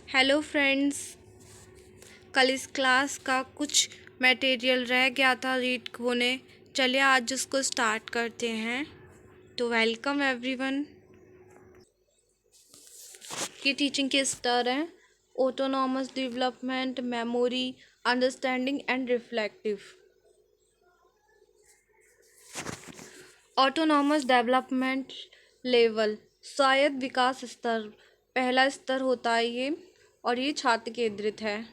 Hello friends. कल इस class का कुछ मटेरियल रह गया था रीड होने। चलिए आज उसको स्टार्ट करते हैं। तो वेलकम एवरीवन। की टीचिंग के स्तर हैं autonomous development, memory, understanding and reflective. Autonomous development level स्वायत्त विकास स्तर पहला स्तर होता है ये, और ये छात्र केंद्रित है।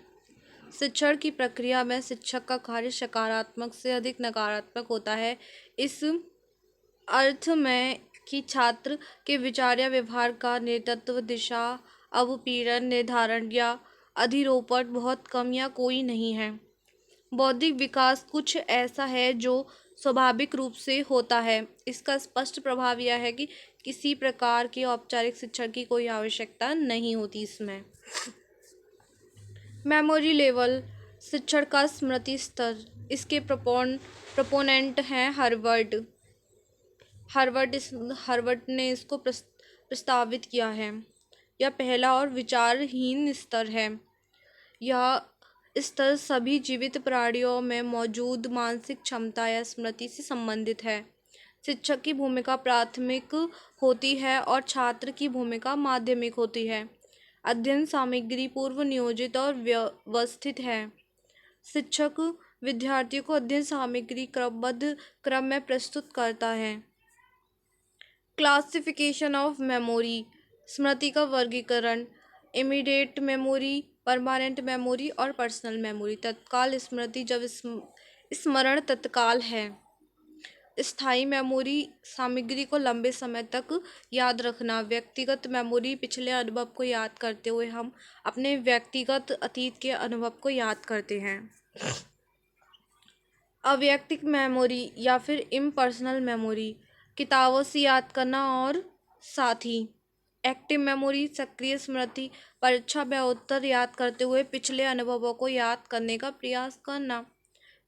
शिक्षण की प्रक्रिया में शिक्षक का कार्य सकारात्मक से अधिक नकारात्मक होता है, इस अर्थ में कि छात्र के विचार या व्यवहार का नेतृत्व, दिशा, अवपीड़न, निर्धारण या अधिरोपण बहुत कम या कोई नहीं है। बौद्धिक विकास कुछ ऐसा है जो स्वाभाविक रूप से होता है। इसका स्पष्ट प्रभाव यह है कि किसी प्रकार के औपचारिक शिक्षण की कोई आवश्यकता नहीं होती इसमें। मेमोरी लेवल शिक्षण का स्मृति स्तर, इसके प्रोपोनेंट हैं हार्वर्ड ने इसको प्रस्तावित किया है। यह पहला और विचारहीन स्तर है। यह स्तर सभी जीवित प्राणियों में मौजूद मानसिक क्षमता या स्मृति से संबंधित है। शिक्षक की भूमिका प्राथमिक होती है और छात्र की भूमिका माध्यमिक होती है। अध्ययन सामग्री पूर्व नियोजित और व्यवस्थित है। शिक्षक विद्यार्थियों को अध्ययन सामग्री क्रमबद्ध क्रम में प्रस्तुत करता है। क्लासिफिकेशन ऑफ मेमोरी स्मृति का वर्गीकरण, इमीडिएट मेमोरी, परमानेंट मेमोरी और पर्सनल मेमोरी। तत्काल स्मृति जब स्मरण तत्काल है। स्थायी मेमोरी सामग्री को लंबे समय तक याद रखना। व्यक्तिगत मेमोरी पिछले अनुभव को याद करते हुए हम अपने व्यक्तिगत अतीत के अनुभव को याद करते हैं। अवैयक्तिक मेमोरी या फिर इम्पर्सनल मेमोरी किताबों से याद करना और साथी। एक्टिव मेमोरी सक्रिय स्मृति, परीक्षा में उत्तर याद करते हुए पिछले अनुभवों को याद करने का प्रयास करना।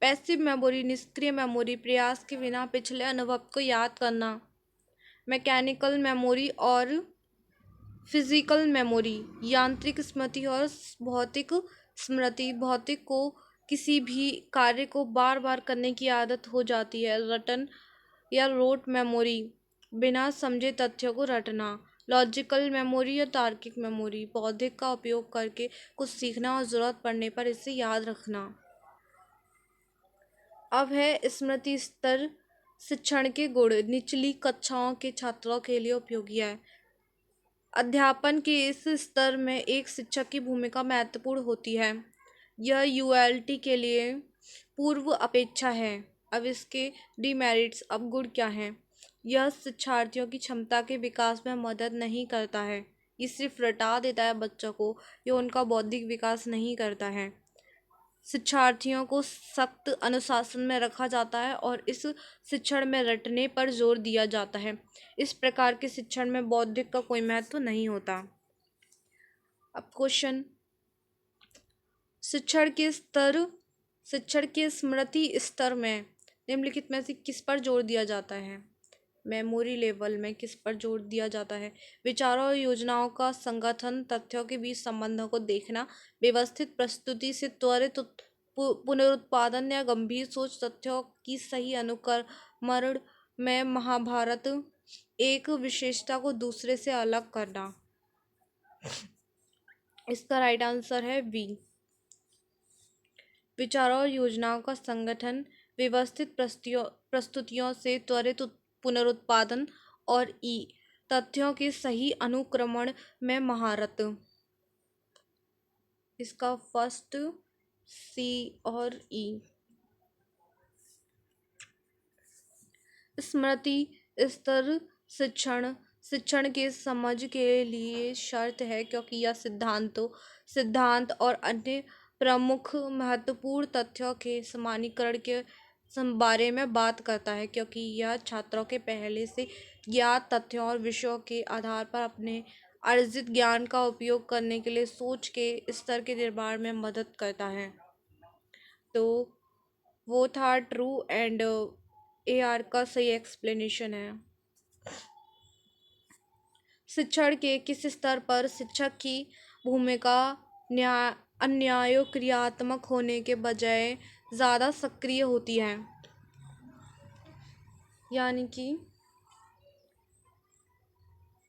पैसिव मेमोरी निष्क्रिय मेमोरी, प्रयास के बिना पिछले अनुभव को याद करना। मैकेनिकल मेमोरी और फिजिकल मेमोरी यांत्रिक स्मृति और भौतिक स्मृति। भौतिक को किसी भी कार्य को बार बार करने की आदत हो जाती है। रटन या रोट मेमोरी बिना समझे तथ्यों को रटना। लॉजिकल मेमोरी या तार्किक मेमोरी बौद्धिक का उपयोग करके कुछ सीखना और ज़रूरत पड़ने पर इसे याद रखना। अब है स्मृति स्तर शिक्षण के गुण। निचली कक्षाओं के छात्रों के लिए उपयोगी है। अध्यापन के इस स्तर में एक शिक्षक की भूमिका महत्वपूर्ण होती है। यह यूएलटी के लिए पूर्व अपेक्षा है। अब इसके डिमेरिट्स, अब गुण क्या हैं? यह शिक्षार्थियों की क्षमता के विकास में मदद नहीं करता है। ये सिर्फ रटा देता है बच्चों को, यह उनका बौद्धिक विकास नहीं करता है। शिक्षार्थियों को सख्त अनुशासन में रखा जाता है और इस शिक्षण में रटने पर जोर दिया जाता है। इस प्रकार के शिक्षण में बौद्धिक का कोई महत्व नहीं होता। अब क्वेश्चन, शिक्षण के स्मृति स्तर में निम्नलिखित में से किस पर जोर दिया जाता है? मेमोरी लेवल में किस पर जोर दिया जाता है? विचारों और योजनाओं का संगठन, तथ्यों के बीच संबंधों को देखना, व्यवस्थित प्रस्तुति से त्वरित पुनरुत्पादन या गंभीर सोच, तथ्यों की सही अनुक्रमण में महाभारत, एक विशेषता को दूसरे से अलग करना। इसका राइट आंसर है बी। विचारों और योजनाओं का संगठन, व्यवस्थित प्रस्तुतियों से त्वरित पुनरुत्पादन, और ई तथ्यों के सही अनुक्रमण में महारत। इसका फर्स्ट सी और ई। स्मृति स्तर शिक्षण के समझ के लिए शर्त है, क्योंकि यह सिद्धांत और अन्य प्रमुख महत्वपूर्ण तथ्यों के समानीकरण के बारे में बात करता है, क्योंकि यह छात्रों के पहले से ज्ञात तथ्यों और विषयों के आधार पर अपने अर्जित ज्ञान का उपयोग करने के लिए सोच के स्तर के निर्माण में मदद करता है। तो वो था ट्रू एंड AR का सही एक्सप्लेनेशन है। शिक्षण के किस स्तर पर शिक्षक की भूमिका न्याय अन्याय क्रियात्मक होने के बजाय ज़्यादा सक्रिय होती है। यानी कि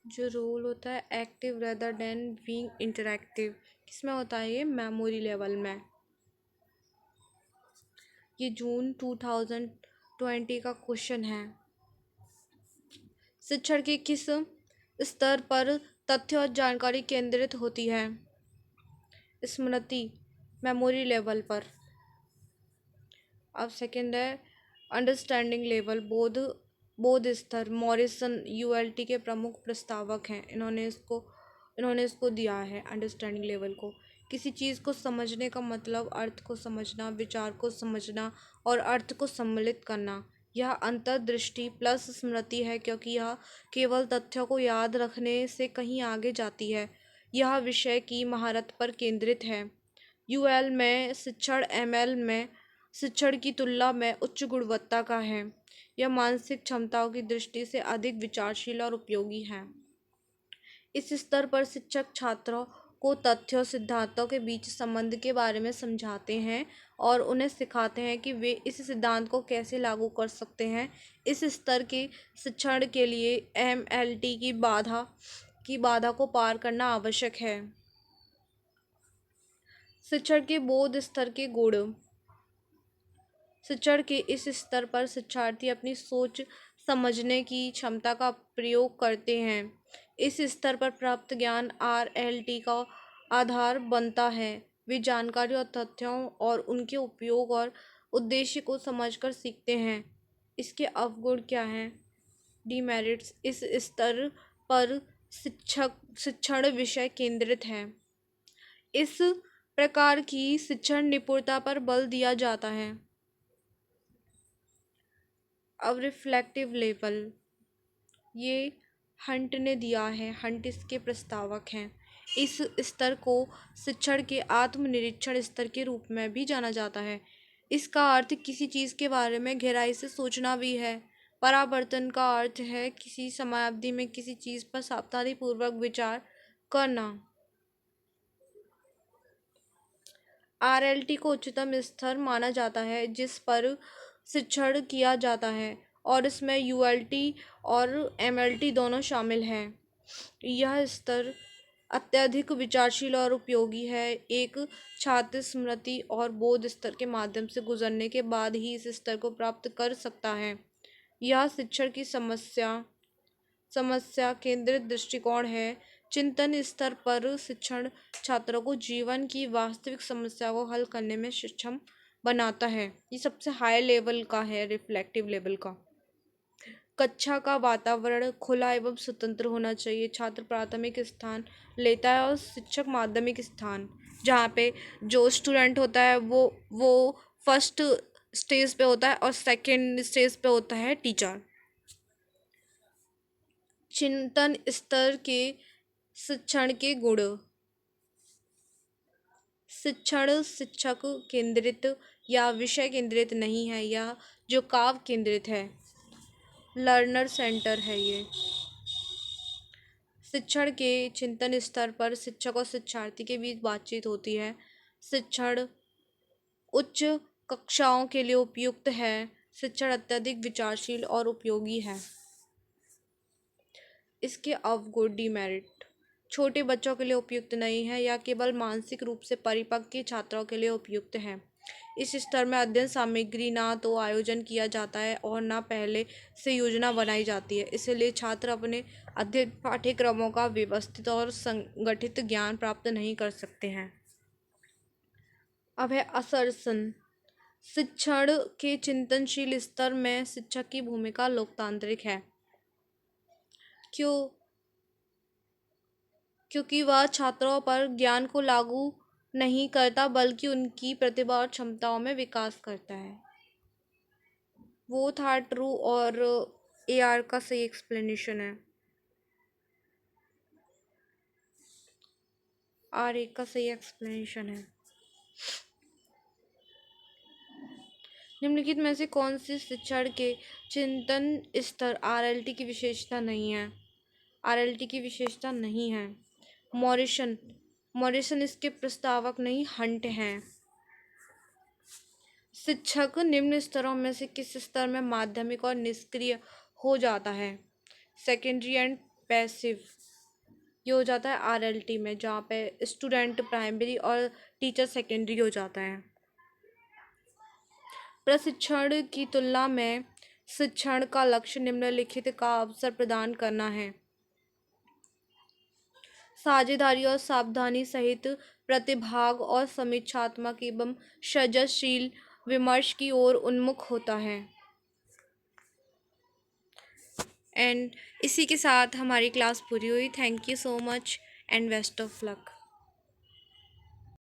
जो रोल होता है active rather than being interactive, किसमें होता है ये? मेमोरी लेवल में। ये जून 2020 का क्वेश्चन है। शिक्षण के किस स्तर पर तथ्य और जानकारी केंद्रित होती है? स्मृति, मेमोरी लेवल पर। अब सेकंड है अंडरस्टैंडिंग लेवल, बोध स्तर। मॉरिसन यूएलटी के प्रमुख प्रस्तावक हैं। इन्होंने इसको दिया है अंडरस्टैंडिंग लेवल को। किसी चीज़ को समझने का मतलब अर्थ को समझना, विचार को समझना और अर्थ को सम्मिलित करना। यह अंतर्दृष्टि प्लस स्मृति है, क्योंकि यह केवल तथ्यों को याद रखने से कहीं आगे जाती है। यह विषय की महारत पर केंद्रित है। यूएल में शिक्षण एमएल में शिक्षण की तुलना में उच्च गुणवत्ता का है। यह मानसिक क्षमताओं की दृष्टि से अधिक विचारशील और उपयोगी है। इस स्तर पर शिक्षक छात्रों को तथ्यों सिद्धांतों के बीच संबंध के बारे में समझाते हैं और उन्हें सिखाते हैं कि वे इस सिद्धांत को कैसे लागू कर सकते हैं। इस स्तर के शिक्षण के लिए एमएलटी की बाधा को पार करना आवश्यक है। शिक्षण के बोध स्तर के गुण। शिक्षण के इस स्तर पर शिक्षार्थी अपनी सोच समझने की क्षमता का प्रयोग करते हैं। इस स्तर पर प्राप्त ज्ञान आरएलटी का आधार बनता है। वे जानकारी और तथ्यों और उनके उपयोग और उद्देश्य को समझकर सीखते हैं। इसके अवगुण क्या हैं? डीमेरिट्स। इस स्तर पर शिक्षण विषय केंद्रित है। इस प्रकार की शिक्षण निपुणता पर बल दिया जाता है। अब रिफ्लेक्टिव लेवल, ये हंट ने दिया है। हंट इसके प्रस्तावक हैं। इस स्तर को शिक्षण के आत्मनिरीक्षण स्तर के रूप में भी जाना जाता है। इसका अर्थ किसी चीज़ के बारे में गहराई से सोचना भी है। परावर्तन का अर्थ है किसी समयावधि में किसी चीज़ पर सावधानीपूर्वक विचार करना। आरएलटी को उच्चतम स्तर माना जाता है जिस पर शिक्षण किया जाता है, और इसमें यूएलटी और एमएलटी दोनों शामिल हैं। यह स्तर अत्यधिक विचारशील और उपयोगी है। एक छात्र स्मृति और बोध स्तर के माध्यम से गुजरने के बाद ही इस स्तर को प्राप्त कर सकता है। यह शिक्षण की समस्या केंद्रित दृष्टिकोण है। चिंतन स्तर पर शिक्षण छात्रों को जीवन की वास्तविक समस्या को हल करने में सक्षम बनाता है। ये सबसे हाई लेवल का है, रिफ्लेक्टिव लेवल का। कक्षा का वातावरण खुला एवं स्वतंत्र होना चाहिए। छात्र प्राथमिक स्थान लेता है और शिक्षक माध्यमिक स्थान। जहाँ पे जो स्टूडेंट होता है वो फर्स्ट स्टेज पे होता है और सेकंड स्टेज पे होता है टीचर। चिंतन स्तर के शिक्षण के गुण। शिक्षण शिक्षक केंद्रित या विषय केंद्रित नहीं है, यह जो काव केंद्रित है, लर्नर सेंटर है ये। शिक्षण के चिंतन स्तर पर शिक्षक और शिक्षार्थी के बीच बातचीत होती है। शिक्षण उच्च कक्षाओं के लिए उपयुक्त है। शिक्षण अत्यधिक विचारशील और उपयोगी है। इसके अवगुण, डिमेरिट, छोटे बच्चों के लिए उपयुक्त नहीं है या केवल मानसिक रूप से परिपक्व छात्रों के लिए उपयुक्त है। इस स्तर में अध्ययन सामग्री ना तो आयोजन किया जाता है और ना पहले से योजना बनाई जाती है, इसलिए छात्र अपने अध्ययन पाठ्यक्रमों का व्यवस्थित और संगठित ज्ञान प्राप्त नहीं कर सकते हैं। अब है असर्सन। शिक्षण के चिंतनशील स्तर में शिक्षक की भूमिका लोकतांत्रिक है, क्योंकि वह छात्रों पर ज्ञान को लागू नहीं करता बल्कि उनकी प्रतिभा और क्षमताओं में विकास करता है। वो था ट्रू और एआर का सही एक्सप्लेनेशन है। आर एक का सही एक्सप्लेनेशन है। निम्नलिखित में से कौन सी शिक्षण के चिंतन स्तर आरएलटी की विशेषता नहीं है? आरएलटी की विशेषता नहीं है। मॉरिसन मॉरिसन इसके प्रस्तावक नहीं, हंट हैं। शिक्षक निम्न स्तरों में से किस स्तर में माध्यमिक और निष्क्रिय हो जाता है? Secondary and passive. ये हो जाता है RLT में, जहाँ पे स्टूडेंट प्राइमरी और टीचर सेकेंडरी हो जाता है। प्रशिक्षण की तुलना में शिक्षण का लक्ष्य निम्नलिखित का अवसर प्रदान करना है। साझेदारी और सावधानी सहित प्रतिभाग और समीक्षात्मक एवं सृजनशील विमर्श की ओर उन्मुख होता है। एंड इसी के साथ हमारी क्लास पूरी हुई। Thank you so much and best of luck.